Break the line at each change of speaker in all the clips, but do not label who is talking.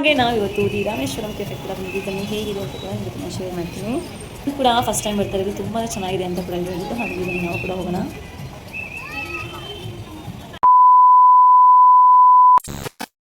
ಹಾಗೆ ನಾವು ಇವತ್ತು ರಾಮೇಶ್ವರಂ ಕೆಫೆ ಕೂಡ ಬಂದಿದ್ದನ್ನು ಹೇಗಿದೆ ಅಂತ ಕೂಡ ಇವತ್ತು ನಾನು ಶೇರ್ ಮಾಡ್ತೀನಿ. ಇದು ಕೂಡ ಫಸ್ಟ್ ಟೈಮ್ ಬರ್ತಾರೆ, ಇದು ತುಂಬ ಚೆನ್ನಾಗಿದೆ ಅಂತ ಕೂಡ ಹೇಳಿದ್ದು. ಹಾಗೆ ಇದನ್ನು ನಾವು ಕೂಡ ಹೋಗೋಣ.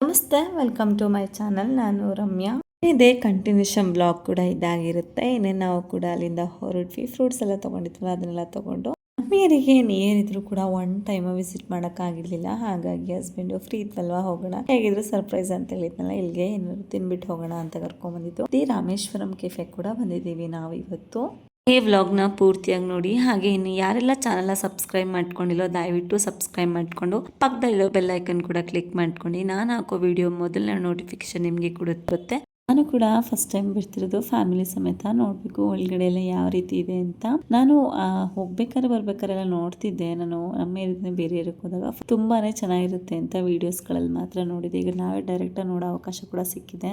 ನಮಸ್ತೆ, ವೆಲ್ಕಮ್ ಟು ಮೈ ಚಾನಲ್. ನಾನು ರಮ್ಯಾ. ಇದೇ ಕಂಟಿನ್ಯೂಷನ್ ಬ್ಲಾಗ್ ಕೂಡ ಇದಾಗಿರುತ್ತೆ. ಇನ್ನೇನು ನಾವು ಕೂಡ ಅಲ್ಲಿಂದ ಹೊರಟ್ವಿ. ಫ್ರೂಟ್ಸ್ ಎಲ್ಲ ತೊಗೊಂಡಿದ್ವಲ್ಲ ಅದನ್ನೆಲ್ಲ ತೊಗೊಂಡು ಮೇರಿಗೆ ಏನಿದ್ರು ಕೂಡ ಒನ್ ಟೈಮ್ ವಿಸಿಟ್ ಮಾಡೋಕ್ಕಾಗಿರ್ಲಿಲ್ಲ. ಹಾಗಾಗಿ ಹಸ್ಬೆಂಡು ಫ್ರೀ ಇದ್ವಲ್ವಾ, ಹೋಗೋಣ ಹೇಗಿದ್ರು ಸರ್ಪ್ರೈಸ್ ಅಂತ ಹೇಳಿದ್ನಲ್ಲ, ಇಲ್ಲಿಗೆ ಏನಾದ್ರು ತಿನ್ಬಿಟ್ಟು ಹೋಗೋಣ ಅಂತ ಕರ್ಕೊಂಡ್ಬಂದಿದ್ದು. ಈ ರಾಮೇಶ್ವರಂ ಕೆಫೆ ಕೂಡ ಬಂದಿದ್ದೀವಿ ನಾವು ಇವತ್ತು. ಈ ವ್ಲಾಗ್ನ ಪೂರ್ತಿಯಾಗಿ ನೋಡಿ. ಹಾಗೆ ಇನ್ನು ಯಾರೆಲ್ಲ ಚಾನಲ್ನ ಸಬ್ಸ್ಕ್ರೈಬ್ ಮಾಡ್ಕೊಂಡಿಲ್ಲೋ ದಯವಿಟ್ಟು ಸಬ್ಸ್ಕ್ರೈಬ್ ಮಾಡಿಕೊಂಡು ಪಕ್ಕದಲ್ಲಿರೋ ಬೆಲ್ ಐಕನ್ ಕೂಡ ಕ್ಲಿಕ್ ಮಾಡ್ಕೊಂಡು ನಾನು ಹಾಕೋ ವಿಡಿಯೋ ಮೊದಲನೇ ನೋಟಿಫಿಕೇಶನ್ ನಿಮಗೆ ಕೂಡ ಬರುತ್ತೆ. ನಾನು ಕೂಡ ಫಸ್ಟ್ ಟೈಮ್ ಬರ್ತಿರೋದು, ಫ್ಯಾಮಿಲಿ ಸಮೇತ ನೋಡಬೇಕು ಒಳಗಡೆ ಎಲ್ಲ ಯಾವ ರೀತಿ ಇದೆ ಅಂತ. ನಾನು ಬರ್ಬೇಕಾರೆಲ್ಲ ನೋಡ್ತಿದ್ದೆ. ನಾನು ನಮ್ಮ ಏರಿಯಾದ ಬೇರೆ ಏರಿಯಾಕ್ಕೆ ಹೋದಾಗ ತುಂಬಾನೇ ಚೆನ್ನಾಗಿರುತ್ತೆ ಅಂತ ವಿಡಿಯೋಸ್ಗಳಲ್ಲಿ ಮಾತ್ರ ನೋಡಿದೆ. ಈಗ ನಾವೇ ಡೈರೆಕ್ಟಾಗಿ ನೋಡೋ ಅವಕಾಶ ಕೂಡ ಸಿಕ್ಕಿದೆ.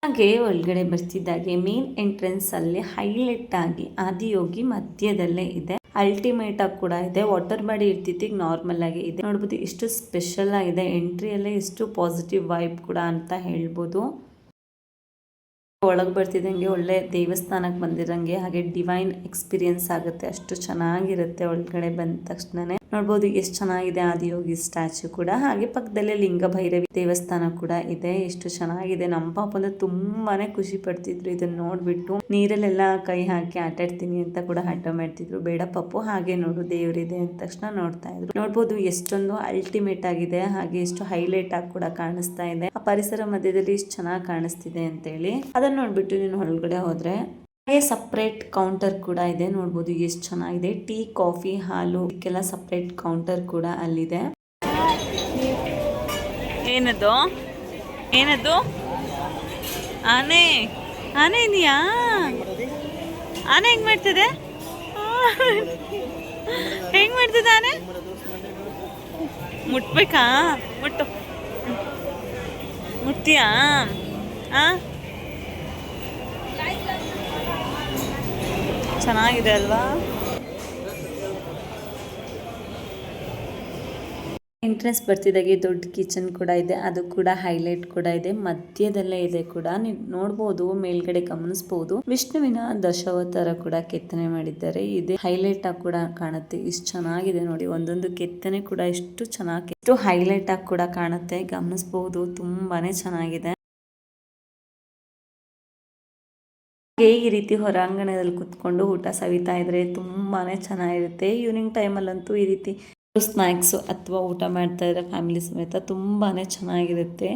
ಹಾಗೆ ಒಳಗಡೆ ಬರ್ತಿದ್ದಾಗೆ ಮೇನ್ ಎಂಟ್ರೆನ್ಸ್ ಅಲ್ಲಿ ಹೈಲೈಟ್ ಆಗಿ ಆದಿಯೋಗಿ ಮಧ್ಯದಲ್ಲೇ ಇದೆ. ಅಲ್ಟಿಮೇಟ್ ಆಗಿ ಕೂಡ ಇದೆ. ವಾಟರ್ ಬಾಡಿ ಇರ್ತಿತ್ತು, ಈಗ ನಾರ್ಮಲ್ ಆಗಿ ಇದೆ. ನೋಡ್ಬೋದು ಎಷ್ಟು ಸ್ಪೆಷಲ್ ಆಗಿದೆ. ಎಂಟ್ರಿಯಲ್ಲೇ ಎಷ್ಟು ಪಾಸಿಟಿವ್ ವೈಬ್ ಕೂಡ ಅಂತ ಹೇಳ್ಬೋದು. ಒಳಗೆ ಬರ್ತಿದ್ದಂಗೆ ಒಳ್ಳೆ ದೇವಸ್ಥಾನಕ್ಕೆ ಬಂದಿರಂಗೆ ಹಾಗೆ ಡಿವೈನ್ ಎಕ್ಸ್ಪೀರಿಯನ್ಸ್ ಆಗುತ್ತೆ. ಅಷ್ಟು ಚೆನ್ನಾಗಿರುತ್ತೆ ಒಳಗಡೆ ಬಂದ ತಕ್ಷಣನೇ. ನೋಡ್ಬೋದು ಎಷ್ಟು ಚೆನ್ನಾಗಿದೆ ಆದಿಯೋಗಿ ಸ್ಟ್ಯಾಚ್ಯೂ ಕೂಡ. ಹಾಗೆ ಪಕ್ಕದಲ್ಲೇ ಲಿಂಗ ಭೈರವಿ ದೇವಸ್ಥಾನ ಕೂಡ ಇದೆ. ಎಷ್ಟು ಚೆನ್ನಾಗಿದೆ. ನಮ್ಮ ಪಾಪ ಅಂದ್ರೆ ತುಂಬಾನೇ ಖುಷಿ ಪಡ್ತಿದ್ರು ಇದನ್ನ ನೋಡ್ಬಿಟ್ಟು. ನೀರಲ್ಲೆಲ್ಲ ಕೈ ಹಾಕಿ ಆಟಾಡ್ತೀನಿ ಅಂತ ಕೂಡ ಹಠ ಮಾಡ್ತಿದ್ರು. ಬೇಡ ಪಪ್ಪು, ಹಾಗೆ ನೋಡು ದೇವರಿದೆ ಅಂದ ತಕ್ಷಣ ನೋಡ್ತಾ ಇದ್ರು. ನೋಡ್ಬೋದು ಎಷ್ಟೊಂದು ಅಲ್ಟಿಮೇಟ್ ಆಗಿದೆ. ಹಾಗೆ ಎಷ್ಟು ಹೈಲೈಟ್ ಆಗಿ ಕೂಡ ಕಾಣಿಸ್ತಾ ಇದೆ. ಆ ಪರಿಸರ ಮಧ್ಯದಲ್ಲಿ ಎಷ್ಟು ಚೆನ್ನಾಗಿ ಕಾಣಿಸ್ತಿದೆ ಅಂತ ಹೇಳಿ ಅದನ್ನ ನೋಡ್ಬಿಟ್ಟು ನೀನು ಹೊರಗಡೆ ಹೋದ್ರೆ ಸಪ್ರೇಟ್ ಕೌಂಟರ್ ಕೂಡ ಇದೆ. ನೋಡ್ಬೋದು ಎಷ್ಟು ಚೆನ್ನಾಗಿದೆ. ಟೀ, ಕಾಫಿ, ಹಾಲು ಇದಕ್ಕೆಲ್ಲ ಸಪ್ರೇಟ್ ಕೌಂಟರ್ ಕೂಡ ಅಲ್ಲಿದೆ. ಏನದು ಏನದು ಆನೆ ಆನೆ ಇದೆಯಾ? ಆನೆ ಹೆಂಗ್ ಮಾಡ್ತದೆ? ಹೆಂಗ್ ಮಾಡ್ತದೆ ಆನೆ? ಮುಟ್ಬೇಕಾ? ಮುಟ್ಟು ಮುಟ್ತೀಯಾ? ಚೆನ್ನಾಗಿದೆ ಅಲ್ವಾ? ಎಂಟ್ರೆನ್ಸ್ ಬರ್ತಿದ್ದಾಗೆ ದೊಡ್ಡ ಕಿಚನ್ ಕೂಡ ಇದೆ. ಅದು ಕೂಡ ಹೈಲೈಟ್ ಕೂಡ ಇದೆ. ಮಧ್ಯದಲ್ಲೇ ಇದೆ ಕೂಡ. ನೀವು ನೋಡ್ಬೋದು, ಮೇಲ್ಗಡೆ ಗಮನಿಸಬಹುದು ವಿಷ್ಣುವಿನ ದಶಾವತಾರ ಕೂಡ ಕೆತ್ತನೆ ಮಾಡಿದ್ದಾರೆ. ಇದೆ ಹೈಲೈಟ್ ಆಗಿ ಕೂಡ ಕಾಣುತ್ತೆ. ಇಷ್ಟು ಚೆನ್ನಾಗಿದೆ ನೋಡಿ. ಒಂದೊಂದು ಕೆತ್ತನೆ ಕೂಡ ಎಷ್ಟು ಚೆನ್ನಾಗಿ ಎಷ್ಟು ಹೈಲೈಟ್ ಆಗಿ ಕೂಡ ಕಾಣುತ್ತೆ. ಗಮನಿಸಬಹುದು, ತುಂಬಾನೇ ಚೆನ್ನಾಗಿದೆ. ಈ ರೀತಿ ಹೊರಾಂಗಣದಲ್ಲಿ ಕುತ್ಕೊಂಡು ಊಟ ಸವಿತಾ ಇದ್ರೆ ತುಂಬಾನೇ ಚೆನ್ನಾಗಿರುತ್ತೆ. ಈವ್ನಿಂಗ್ ಟೈಮಲ್ಲಂತೂ ಈ ರೀತಿ ಸ್ನ್ಯಾಕ್ಸ್ ಅಥವಾ ಊಟ ಮಾಡ್ತಾ ಇದ್ರೆ ಫ್ಯಾಮಿಲಿ ಸಮೇತ ತುಂಬಾನೇ ಚೆನ್ನಾಗಿರುತ್ತೆ.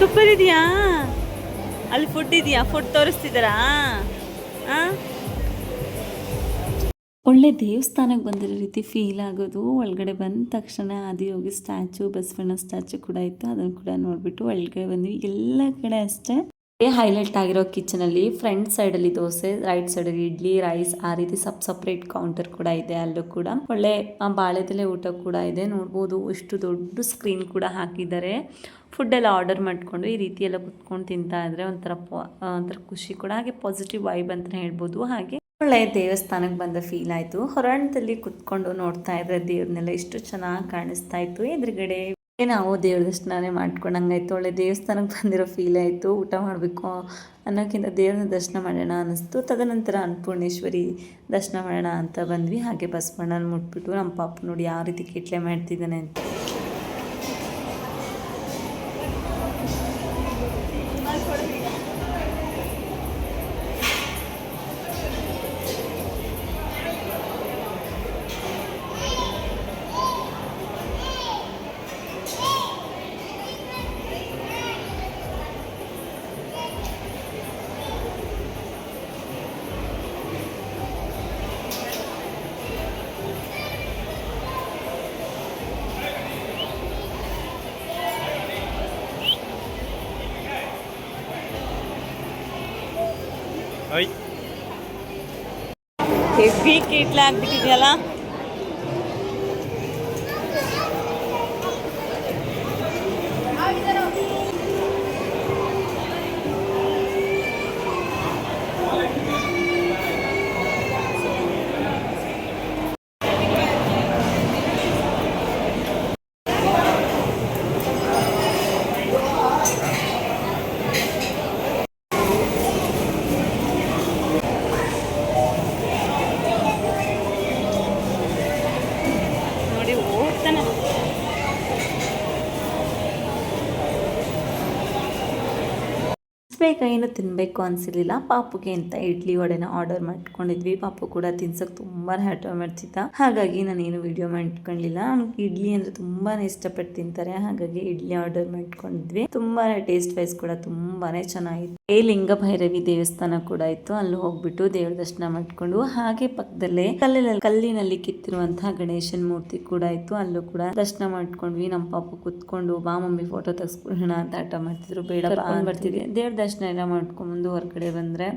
ಸೂಪರ್ ಇದೆಯಾ? ಅಲ್ಲಿ ಫುಡ್ ಇದೆಯಾ? ಫುಡ್ ತೋರಿಸ್ತಿದ್ದಾರಾ? ಒಳ್ಳೆ ದೇವಸ್ಥಾನಕ್ಕೆ ಬಂದಿರೋ ರೀತಿ ಫೀಲ್ ಆಗೋದು. ಒಳಗಡೆ ಬಂದ ತಕ್ಷಣ ಆದಿಯೋಗಿ ಸ್ಟ್ಯಾಚು, ಬಸವಣ್ಣ ಸ್ಟ್ಯಾಚು ಕೂಡ ಇತ್ತು. ಅದನ್ನು ಕೂಡ ನೋಡ್ಬಿಟ್ಟು ಒಳಗಡೆ ಬಂದ್ವಿ. ಎಲ್ಲ ಕಡೆ ಅಷ್ಟೇ ಹೈಲೈಟ್ ಆಗಿರೋ ಕಿಚನ್ ಅಲ್ಲಿ ಫ್ರಂಟ್ ಸೈಡ್ ಅಲ್ಲಿ ದೋಸೆ, ರೈಟ್ ಸೈಡ್ ಅಲ್ಲಿ ಇಡ್ಲಿ, ರೈಸ್, ಆ ರೀತಿ ಸಪ್ರೇಟ್ ಕೌಂಟರ್ ಕೂಡ ಇದೆ. ಅಲ್ಲೂ ಕೂಡ ಒಳ್ಳೆ ಬಾಳೆದೆಲೆ ಊಟ ಕೂಡ ಇದೆ. ನೋಡ್ಬೋದು ಇಷ್ಟು ದೊಡ್ಡ ಸ್ಕ್ರೀನ್ ಕೂಡ ಹಾಕಿದ್ದಾರೆ. ಫುಡ್ ಎಲ್ಲ ಆರ್ಡರ್ ಮಾಡ್ಕೊಂಡು ಈ ರೀತಿ ಎಲ್ಲ ಕುತ್ಕೊಂಡು ತಿಂತಾ ಇದ್ರೆ ಒಂಥರ ಖುಷಿ ಕೂಡ, ಹಾಗೆ ಪಾಸಿಟಿವ್ ವೈಬ್ ಅಂತ ಹೇಳ್ಬೋದು. ಹಾಗೆ ಒಳ್ಳೆ ದೇವಸ್ಥಾನಕ್ಕೆ ಬಂದ ಫೀಲ್ ಆಯಿತು. ಹೊರಾಂಗಣದಲ್ಲಿ ಕುತ್ಕೊಂಡು ನೋಡ್ತಾ ಇದ್ರೆ ದೇವ್ರನ್ನೆಲ್ಲ ಎಷ್ಟು ಚೆನ್ನಾಗಿ ಕಾಣಿಸ್ತಾ ಇತ್ತು. ಎದುರುಗಡೆ ನಾವು ದೇವ್ರ ದರ್ಶನನೇ ಮಾಡ್ಕೊಂಡಂಗಾಯ್ತು. ಒಳ್ಳೆ ದೇವಸ್ಥಾನಕ್ಕೆ ಬಂದಿರೋ ಫೀಲ್ ಆಯಿತು. ಊಟ ಮಾಡಬೇಕು ಅನ್ನೋಕ್ಕಿಂತ ದೇವ್ರನ್ನ ದರ್ಶನ ಮಾಡೋಣ ಅನ್ನಿಸ್ತು. ತದನಂತರ ಅನ್ನಪೂರ್ಣೇಶ್ವರಿ ದರ್ಶನ ಮಾಡೋಣ ಅಂತ ಬಂದ್ವಿ. ಹಾಗೆ ಬಸವಣ್ಣನ ಮುಟ್ಬಿಟ್ಟು ನಮ್ಮ ಪಾಪ ನೋಡಿ ಯಾವ ರೀತಿ ಕಿಟ್ಲೆ ಮಾಡ್ತಿದ್ದಾನೆ ಅಂತ. ಹೆವಿ ಕಿಟ್ಲೆ ಆಗ್ಬಿಟ್ಟಿದೆಯಲ್ಲ. ಬೇಗ ಏನು ತಿನ್ನಬೇಕು ಅನಿಸಿರಲಿಲ್ಲ. ಪಾಪುಗೆ ಅಂತ ಇಡ್ಲಿ ವಡೆನ ಆರ್ಡರ್ ಮಾಡ್ಕೊಂಡಿದ್ವಿ. ಪಾಪು ಕೂಡ ತಿನ್ಸೋಕೆ ತುಂಬಾ ಹಠ ಮಾಡ್ತಿದ್ದ. ಹಾಗಾಗಿ ನಾನೇನು ವಿಡಿಯೋ ಮಾಡ್ಕೊಳ್ಳಿಲ್ಲ. ಅವ್ನಿಗೆ ಇಡ್ಲಿ ಅಂದರೆ ತುಂಬಾ ಇಷ್ಟಪಟ್ಟು ತಿಂತಾರೆ. ಹಾಗಾಗಿ ಇಡ್ಲಿ ಆರ್ಡರ್ ಮಾಡ್ಕೊಂಡಿದ್ವಿ. ತುಂಬಾ ಟೇಸ್ಟ್ ವೈಸ್ ಕೂಡ ತುಂಬಾನೇ ಚೆನ್ನಾಗಿತ್ತು. ಲಿಂಗ ಭೈರವಿ ದೇವಸ್ಥಾನ ಕೂಡ ಇತ್ತು. ಅಲ್ಲಿ ಹೋಗ್ಬಿಟ್ಟು ದೇವ್ರ ದರ್ಶನ ಮಾಡ್ಕೊಂಡು, ಹಾಗೆ ಪಕ್ಕದಲ್ಲೇ ಕಲ್ಲಿನಲ್ಲಿ ಕಿತ್ತಿರುವಂತಹ ಗಣೇಶನ ಮೂರ್ತಿ ಕೂಡ ಇತ್ತು. ಅಲ್ಲೂ ಕೂಡ ದರ್ಶನ ಮಾಡ್ಕೊಂಡ್ವಿ. ನಮ್ಮ ಪಾಪು ಕುತ್ಕೊಂಡು ಬಾ ಮಮ್ಮಿ ಫೋಟೋ ತೆಗೆಸ್ಕೊಳ್ಳೋಣ ಅಂತ ಆಟ ಮಾಡ್ತಿದ್ರು. ಬೇಡ ಬರ್ತಿದ್ವಿ. ದೇವ್ರ ದರ್ಶನ ಎಲ್ಲ ಮಾಡ್ಕೊಂಡ್ಬಂದು ಹೊರಗಡೆ ಬಂದ್ರೆ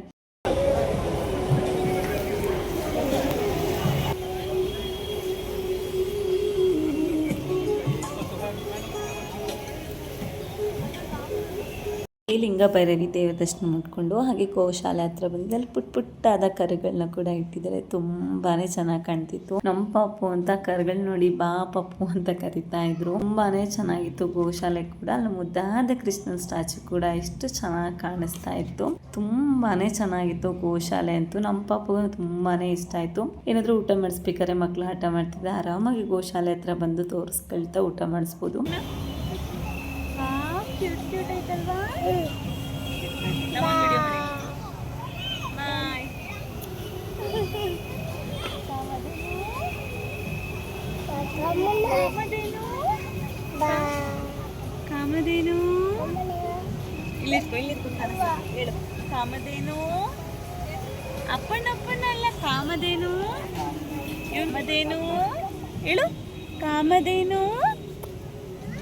ಲಿಂಗ ಭೈರವಿ ದೇವ ದರ್ಶನ ಮಾಡಿಕೊಂಡು ಹಾಗೆ ಗೋಶಾಲೆ ಹತ್ರ ಬಂದು ಅಲ್ಲಿ ಪುಟ್ಟಾದ ಕರುಗಳನ್ನ ಕೂಡ ಇಟ್ಟಿದ್ದಾರೆ. ತುಂಬಾನೇ ಚೆನ್ನಾಗಿ ಕಾಣ್ತಿತ್ತು. ನಮ್ಮ ಪಾಪು ಅಂತ ಕರುಗಳು ನೋಡಿ ಬಾ ಪಪ್ಪು ಅಂತ ಕರಿತಾ ಇದ್ರು. ತುಂಬಾನೇ ಚೆನ್ನಾಗಿತ್ತು ಗೋಶಾಲೆ ಕೂಡ. ಅಲ್ಲಿ ಮುದ್ದಾದ ಕೃಷ್ಣನ್ ಸ್ಟ್ಯಾಚು ಕೂಡ ಎಷ್ಟು ಚೆನ್ನಾಗಿ ಕಾಣಿಸ್ತಾ ಇತ್ತು. ತುಂಬಾನೇ ಚೆನ್ನಾಗಿತ್ತು ಗೋಶಾಲೆ ಅಂತೂ. ನಮ್ಮ ಪಾಪು ತುಂಬಾನೇ ಇಷ್ಟ ಆಯ್ತು. ಏನಾದ್ರು ಊಟ ಮಾಡಿಸ್ಬೇಕಾದ್ರೆ ಮಕ್ಳು ಆಟ ಮಾಡ್ತಿದ್ದೆ, ಆರಾಮಾಗಿ ಗೋಶಾಲೆ ಹತ್ರ ಬಂದು ತೋರಿಸ್ಕೊಳ್ತಾ ಊಟ ಮಾಡಿಸ್ಬೋದು. ಕಾಮಧೇನು ಹೇಳು. ಕಾಮಧೇನು ಅಪ್ಪಣ್ಣ ಅಲ್ಲ, ಕಾಮಧೇನು ಮದೇನು ಹೇಳು. ಕಾಮಧೇನು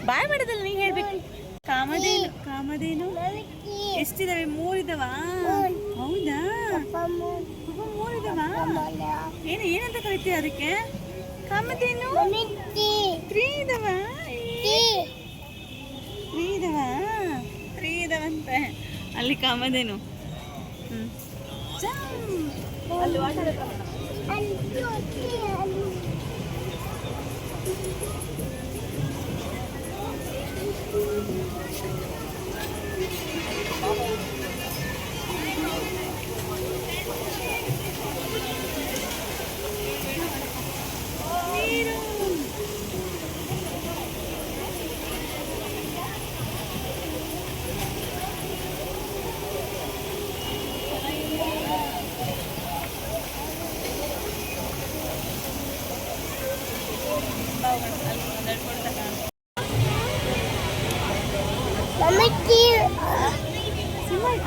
ಬಾಯ್ ಮಾಡಿದಲ್ಲ, ನೀ ಹೇಳ್ಬೇಕು. ಕಾಮಧೇನು ಎಷ್ಟಿದಾವೆ? 3 ಇದಾವ. ಹೌದಾ, 3 ಇದಾವ. ಏನಂತ ಕರಿತೀಯ ಅದಕ್ಕೆ? ಕಾಮಧೇನು 3 ಇದಾವ. 3 ಇದಾವಂತೆ ಅಲ್ಲಿ ಕಾಮಧೇನು. ಅಲ್ಲಿ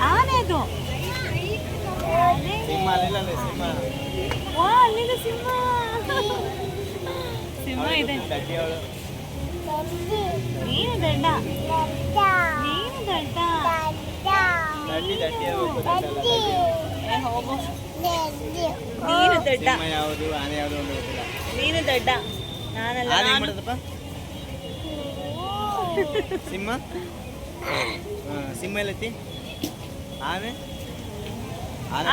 ಆನೆ ಅದು. ಅಲ್ಲಿದೆ ಸಿಂಹ ಇದೆ. ನೀನು ದಡ್ಡ, ಹೋಗು. ನೀನು ದಡ್ಡ, ನೀನು ದಡ್ಡ, ನಾನಲ್ಲ.
ಸಿಂಹ ಎಲ್ಲೈತಿ? ಆನೆ
ಅಲ್ಲ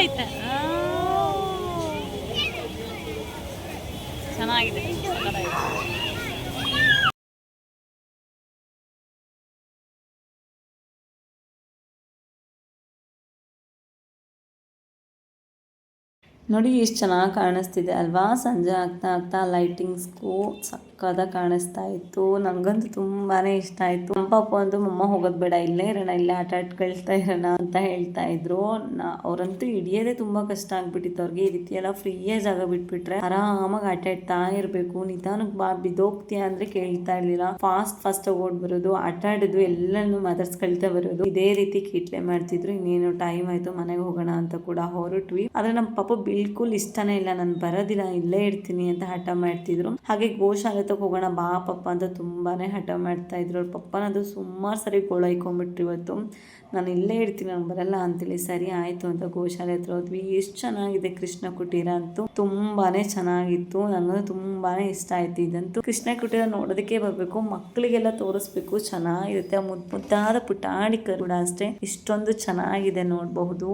ಐತೆ. ಚೆನ್ನಾಗಿದೆ. ನೋಡಿ ಎಷ್ಟು ಚೆನ್ನಾಗಿ ಕಾಣಿಸ್ತಿದೆ ಅಲ್ವಾ? ಸಂಜೆ ಆಗ್ತಾ ಲೈಟಿಂಗ್ಸ್ಗೂ ಸಕ್ಕದಾಗಿ ಕಾಣಿಸ್ತಾ ಇತ್ತು. ನನಗಂತೂ ತುಂಬಾ ಇಷ್ಟ ಆಯಿತು. ನಮ್ಮ ಪಾಪು ಅಂದು ಮಮ್ಮ ಹೋಗೋದು ಬೇಡ, ಇಲ್ಲೇ ಇರೋಣ, ಇಲ್ಲೇ ಆಟ ಆಡ್ಕೊಳ್ತಾ ಇರೋಣ ಅಂತ ಹೇಳ್ತಾ ಇದ್ರು. ಅವ್ರಂತೂ ಹಿಡಿಯೋದೇ ತುಂಬ ಕಷ್ಟ ಆಗ್ಬಿಟ್ಟಿತ್ತು ಅವ್ರಿಗೆ. ಈ ರೀತಿ ಎಲ್ಲ ಫ್ರೀಯೇ ಜಾಗ ಬಿಟ್ಬಿಟ್ರೆ ಆರಾಮಾಗಿ ಆಟ ಆಡ್ತಾ ಇರಬೇಕು. ನಿಧಾನಕ್ಕೆ ಬಾ ಬಿದ್ದೋಗ್ತೀಯ ಅಂದರೆ ಕೇಳ್ತಾ ಇರಲಿಲ್ಲ. ಫಾಸ್ಟ್ ಓಡ್ ಬರೋದು, ಆಟ ಆಡೋದು, ಎಲ್ಲನೂ ಮಾತಾಡ್ಸ್ಕೊಳ್ತಾ ಬರೋದು. ಇದೇ ರೀತಿ ಕೀಟ್ಲೆ ಮಾಡ್ತಿದ್ರು. ಇನ್ನೇನು ಟೈಮ್ ಆಯಿತು, ಮನೆಗೆ ಹೋಗೋಣ ಅಂತ ಕೂಡ ಹೊರಟ್ವಿ. ಆದರೆ ನಮ್ಮ ಪಾಪ ಬಿಲ್ಕುಲ್ ಇಷ್ಟನೇ ಇಲ್ಲ, ನಾನು ಬರೋದಿಲ್ಲ, ಇಲ್ಲೇ ಇರ್ತೀನಿ ಅಂತ ಹಠ ಮಾಡ್ತಿದ್ರು. ಹಾಗೆ ಗೋಶಾಲೆ ತಗ ಹೋಗೋಣ ಬಾ ಪಪ್ಪ ಅಂತ ತುಂಬಾನೇ ಹಠ ಮಾಡ್ತಾ ಇದ್ರು. ಅವ್ರ ಪಪ್ಪನದು ಸುಮಾರು ಸರಿ ಗೋಳೈಕೊಂಡ್ಬಿಟ್ರು. ಇವತ್ತು ನಾನು ಇಲ್ಲೇ ಇರ್ತೀನಿ, ನಾನು ಬರಲ್ಲ ಅಂತೇಳಿ ಸರಿ ಆಯಿತು ಅಂತ ಗೋಶಾಲೆ ಹತ್ರ ಹೋದ್ವಿ. ಎಷ್ಟು ಚೆನ್ನಾಗಿದೆ ಕೃಷ್ಣ ಕುಟೀರ ಅಂತೂ, ತುಂಬಾನೇ ಚೆನ್ನಾಗಿತ್ತು. ನನಗೂ ತುಂಬಾನೇ ಇಷ್ಟ ಆಯ್ತು. ಇದಂತೂ ಕೃಷ್ಣ ಕುಟೀರ ನೋಡೋದಕ್ಕೆ ಬರಬೇಕು, ಮಕ್ಕಳಿಗೆಲ್ಲ ತೋರಿಸ್ಬೇಕು, ಚೆನ್ನಾಗಿರುತ್ತೆ. ಮುದ್ದಾದ ಪುಟಾಣಿ ಕೂಡ ಅಷ್ಟೇ ಇಷ್ಟೊಂದು ಚೆನ್ನಾಗಿದೆ, ನೋಡಬಹುದು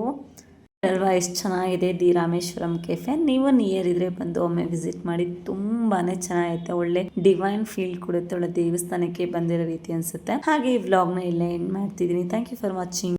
ಅಲ್ವಾ? ಎಷ್ಟು ಚೆನ್ನಾಗಿದೆ ದಿ ರಾಮೇಶ್ವರಂ ಕೆಫೆ. ನೀವು ನಿಯರ್ ಇದ್ರೆ ಬಂದು ಒಮ್ಮೆ ವಿಸಿಟ್ ಮಾಡಿ. ತುಂಬಾನೇ ಚೆನ್ನಾಗೈತೆ, ಒಳ್ಳೆ ಡಿವೈನ್ ಫೀಲ್ ಕೊಡುತ್ತೆ, ಒಳ್ಳೆ ದೇವಸ್ಥಾನಕ್ಕೆ ಬಂದಿರೋ ರೀತಿ ಅನ್ಸುತ್ತೆ. ಹಾಗೆ ಈ ವ್ಲಾಗ್ನ ಇಲ್ಲೇ ಎಂಡ್ ಮಾಡ್ತಿದ್ದೀನಿ. Thank you for watching.